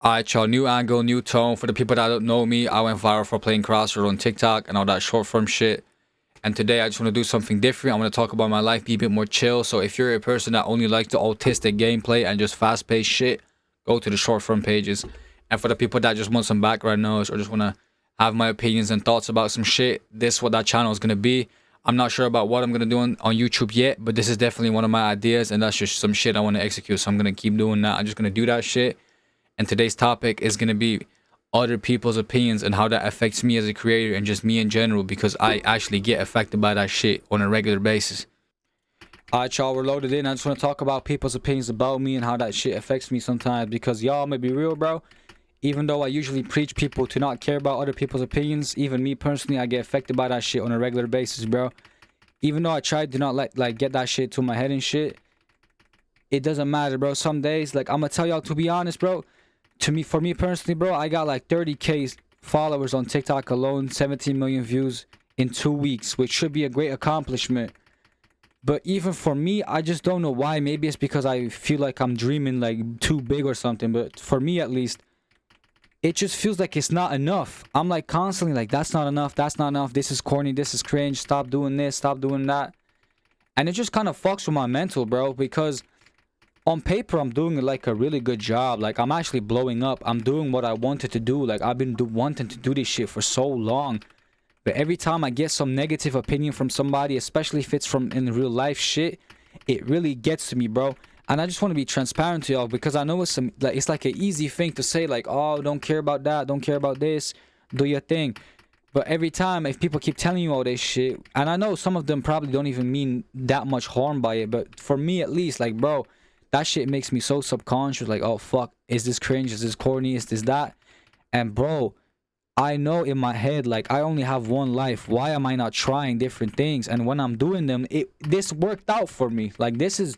Alright, y'all, new angle, new tone. For the people that don't know me, I went viral for playing Crossroad on TikTok and all that short form shit. And today I just want to do something different. I want to talk about my life, be a bit more chill. So if you're a person that only likes the autistic gameplay and just fast paced shit, go to the short form pages. And for the people that just want some background noise or just want to have my opinions and thoughts about some shit, this is what that channel is going to be. I'm not sure about what I'm going to do on YouTube yet, but this is definitely one of my ideas and that's just some shit I want to execute. So I'm going to keep doing that. I'm just going to do that shit. And today's topic is going to be other people's opinions and how that affects me as a creator and just me in general, because I actually get affected by that shit on a regular basis. Alright, y'all, we're loaded in. I just want to talk about people's opinions about me and how that shit affects me sometimes, because y'all, may be real, bro. Even though I usually preach people to not care about other people's opinions, even me personally, I get affected by that shit on a regular basis, bro. Even though I try to not get that shit to my head and shit, it doesn't matter, bro. Some days, I'm gonna tell y'all, to be honest, bro, for me personally, bro, I got 30K followers on TikTok alone, 17 million views in 2 weeks, which should be a great accomplishment. But even for me, I just don't know why. Maybe it's because I feel like I'm dreaming too big or something. But for me, at least, it just feels like it's not enough. I'm constantly that's not enough. That's not enough. This is corny. This is cringe. Stop doing this. Stop doing that. And it just kind of fucks with my mental, bro, because on paper, I'm doing a really good job. I'm actually blowing up. I'm doing what I wanted to do. I've been wanting to do this shit for so long. But every time I get some negative opinion from somebody, especially if it's from in real life shit, it really gets to me, bro. And I just want to be transparent to y'all, because I know it's an easy thing to say, oh, don't care about that, don't care about this, do your thing. But every time, if people keep telling you all this shit, and I know some of them probably don't even mean that much harm by it, but for me at least, bro, that shit makes me so subconscious, oh fuck, is this cringe, is this corny, is this that? And bro, I know in my head, I only have one life. Why am I not trying different things? And when I'm doing them, this worked out for me. This is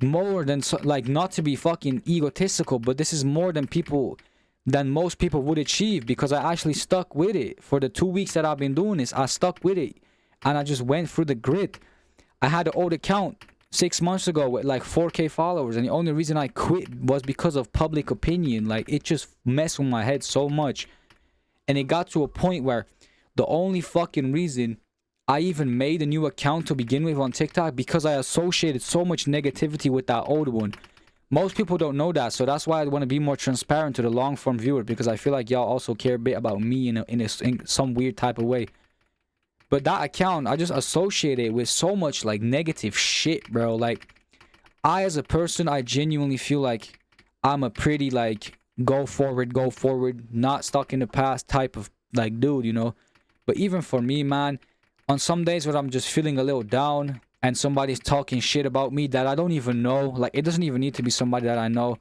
more than not to be fucking egotistical, but this is more than most people would achieve, because I actually stuck with it. For the 2 weeks that I've been doing this, I stuck with it, and I just went through the grit. I had an old account 6 months ago with 4K followers, and the only reason I quit was because of public opinion. It just messed with my head so much, and it got to a point where the only fucking reason I even made a new account to begin with on TikTok, because I associated so much negativity with that old one. Most people don't know that, so that's why I want to be more transparent to the long form viewer, because I feel like y'all also care a bit about me in some weird type of way. But that account, I just associate it with so much negative shit, bro. I as a person, I genuinely feel like I'm a pretty go forward, not stuck in the past type of dude, you know. But even for me, man, on some days where I'm just feeling a little down and somebody's talking shit about me that I don't even know, it doesn't even need to be somebody that I know,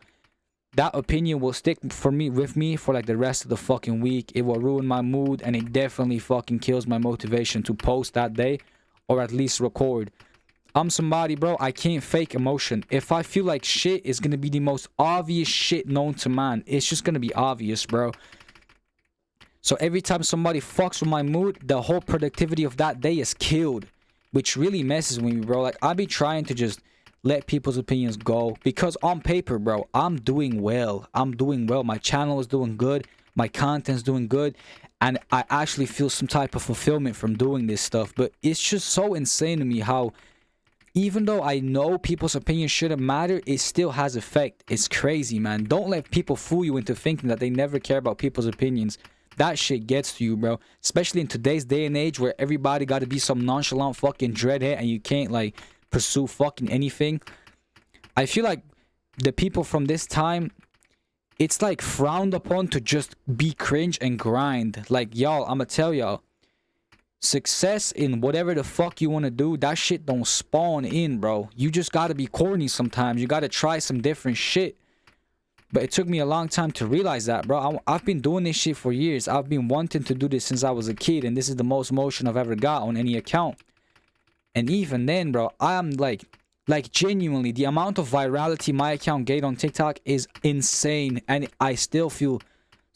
that opinion will stick with me for the rest of the fucking week. It will ruin my mood, and it definitely fucking kills my motivation to post that day, or at least record. I'm somebody, bro, I can't fake emotion. If I feel like shit is gonna be the most obvious shit known to man, it's just gonna be obvious, bro. So every time somebody fucks with my mood, the whole productivity of that day is killed, which really messes with me, bro. I be trying to just let people's opinions go, because on paper, bro, I'm doing well. My channel is doing good. My content's doing good. And I actually feel some type of fulfillment from doing this stuff. But it's just so insane to me how, even though I know people's opinions shouldn't matter, it still has effect. It's crazy, man. Don't let people fool you into thinking that they never care about people's opinions. That shit gets to you, bro. Especially in today's day and age where everybody got to be some nonchalant fucking dreadhead and you can't pursue fucking anything. I feel like the people from this time, it's frowned upon to just be cringe and grind. Y'all, I'ma tell y'all, success in whatever the fuck you want to do, that shit don't spawn in, bro. You just gotta be corny sometimes. You gotta try some different shit. But it took me a long time to realize that, bro. I've been doing this shit for years. I've been wanting to do this since I was a kid, and this is the most motion I've ever got on any account. And even then, bro, I'm genuinely, the amount of virality my account gained on TikTok is insane, and I still feel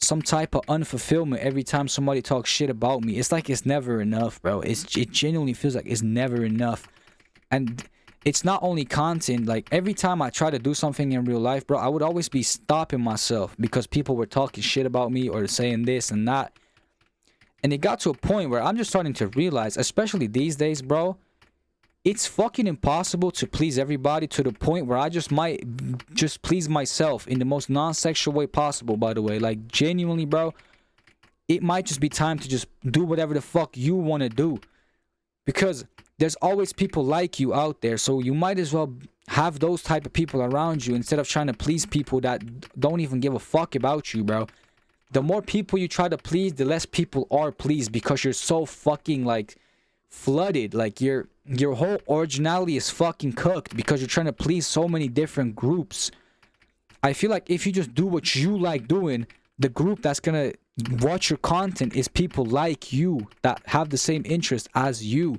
some type of unfulfillment every time somebody talks shit about me. It's it's never enough, bro. It genuinely feels like it's never enough. And it's not only content. Like every time I try to do something in real life, bro, I would always be stopping myself because people were talking shit about me or saying this and that. And it got to a point where I'm just starting to realize, especially these days, bro, it's fucking impossible to please everybody, to the point where I just might just please myself in the most non-sexual way possible, by the way. Like, genuinely, bro, it might just be time to just do whatever the fuck you want to do. Because there's always people like you out there, so you might as well have those type of people around you instead of trying to please people that don't even give a fuck about you, bro. The more people you try to please, the less people are pleased, because you're so fucking, like, flooded. Like, your whole originality is fucking cooked because you're trying to please so many different groups. I feel like if you just do what you like doing, the group that's gonna watch your content is people like you that have the same interest as you,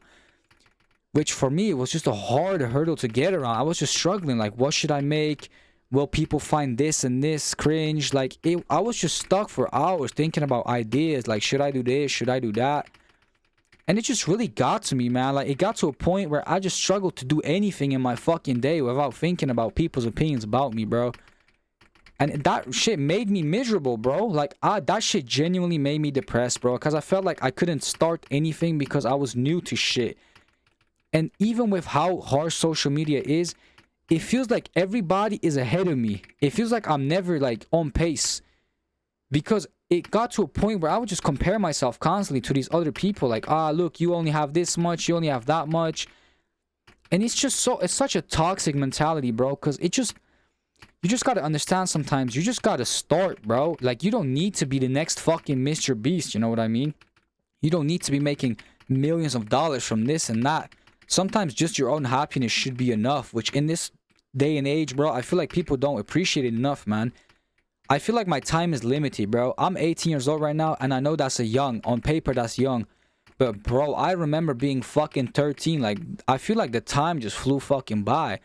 which for me was just a hard hurdle to get around. I was just struggling, like, what should I make? Will people find this and this cringe? Like, I was just stuck for hours thinking about ideas, like, should I do this, should I do that? And it just really got to me, man. Like, it got to a point where I just struggled to do anything in my fucking day without thinking about people's opinions about me, bro. And that shit made me miserable, bro. Like, that shit genuinely made me depressed, bro. Because I felt like I couldn't start anything because I was new to shit. And even with how harsh social media is, it feels like everybody is ahead of me. It feels like I'm never, like, on pace. Because it got to a point where I would just compare myself constantly to these other people. Like, look, you only have this much, you only have that much. And it's just it's such a toxic mentality, bro. Because you just gotta understand sometimes, you just gotta start, bro. Like, you don't need to be the next fucking Mr. Beast, you know what I mean? You don't need to be making millions of dollars from this and that. Sometimes just your own happiness should be enough, which in this day and age, bro, I feel like people don't appreciate it enough, man. I feel like my time is limited, bro. I'm 18 years old right now, and I know that's on paper that's young. But, bro, I remember being fucking 13. Like, I feel like the time just flew fucking by.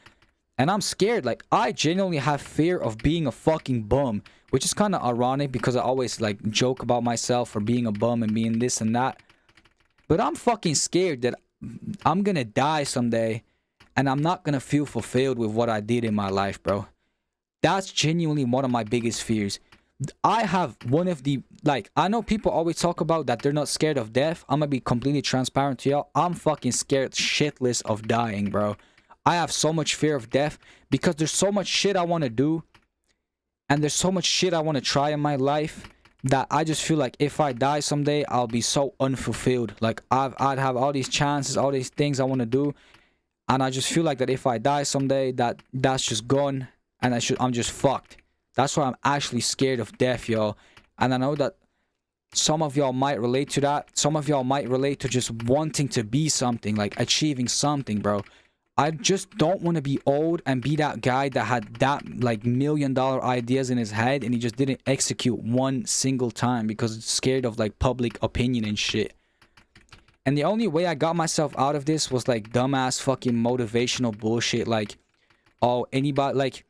And I'm scared. Like, I genuinely have fear of being a fucking bum, which is kind of ironic because I always, like, joke about myself for being a bum and being this and that. But I'm fucking scared that I'm gonna die someday and I'm not gonna feel fulfilled with what I did in my life, bro. That's genuinely one of my biggest fears. I have one of the, like, I know people always talk about that they're not scared of death. I'm gonna be completely transparent to y'all. I'm fucking scared shitless of dying, bro. I have so much fear of death because there's so much shit I want to do, and there's so much shit I want to try in my life, that I just feel like if I die someday, I'll be so unfulfilled. Like, I'd have all these chances, all these things I want to do, and I just feel like that if I die someday, that's just gone, and I'm just fucked. That's why I'm actually scared of death, y'all. And I know that some of y'all might relate to that. Some of y'all might relate to just wanting to be something, like achieving something, bro. I just don't want to be old and be that guy that had that, like, $1 million ideas in his head and he just didn't execute one single time because it's scared of, like, public opinion and shit. And the only way I got myself out of this was, like, dumbass fucking motivational bullshit. Like, anybody, like,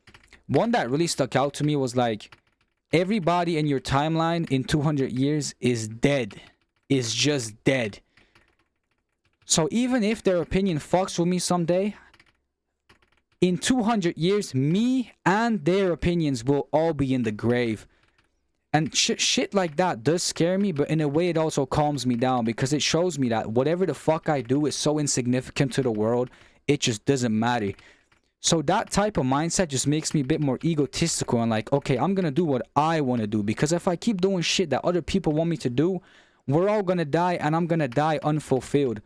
one that really stuck out to me was, like, everybody in your timeline in 200 years is dead. Is just dead. So even if their opinion fucks with me someday, in 200 years, me and their opinions will all be in the grave. And shit like that does scare me, but in a way it also calms me down because it shows me that whatever the fuck I do is so insignificant to the world, it just doesn't matter. So that type of mindset just makes me a bit more egotistical and like, okay, I'm gonna do what I want to do, because if I keep doing shit that other people want me to do, we're all gonna die and I'm gonna die unfulfilled.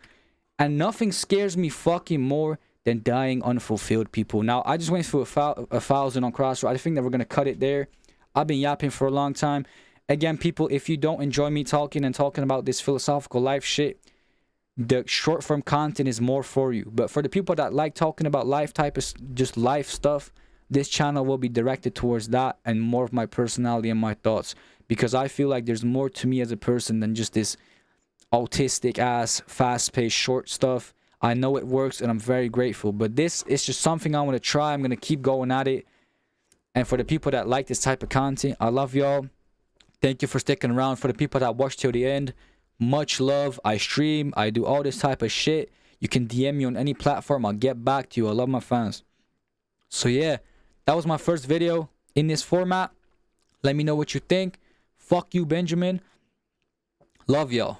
And nothing scares me fucking more than dying unfulfilled, people. Now, I just went through a 1,000 on Crossroad. I think that we're going to cut it there. I've been yapping for a long time. Again, people, if you don't enjoy me talking about this philosophical life shit, the short form content is more for you. But for the people that like talking about life type of just life stuff, this channel will be directed towards that and more of my personality and my thoughts. Because I feel like there's more to me as a person than just this autistic ass fast-paced short stuff. I know it works and I'm very grateful, but this is just something I want to try. I'm gonna keep going at it. And for the people that like this type of content, I love y'all. Thank you for sticking around. For the people that watch till the end, much love. I stream, I do all this type of shit. You can DM me on any platform. I'll get back to you. I love my fans. So yeah, that was my first video in this format. Let me know what you think. Fuck you, Benjamin. Love y'all.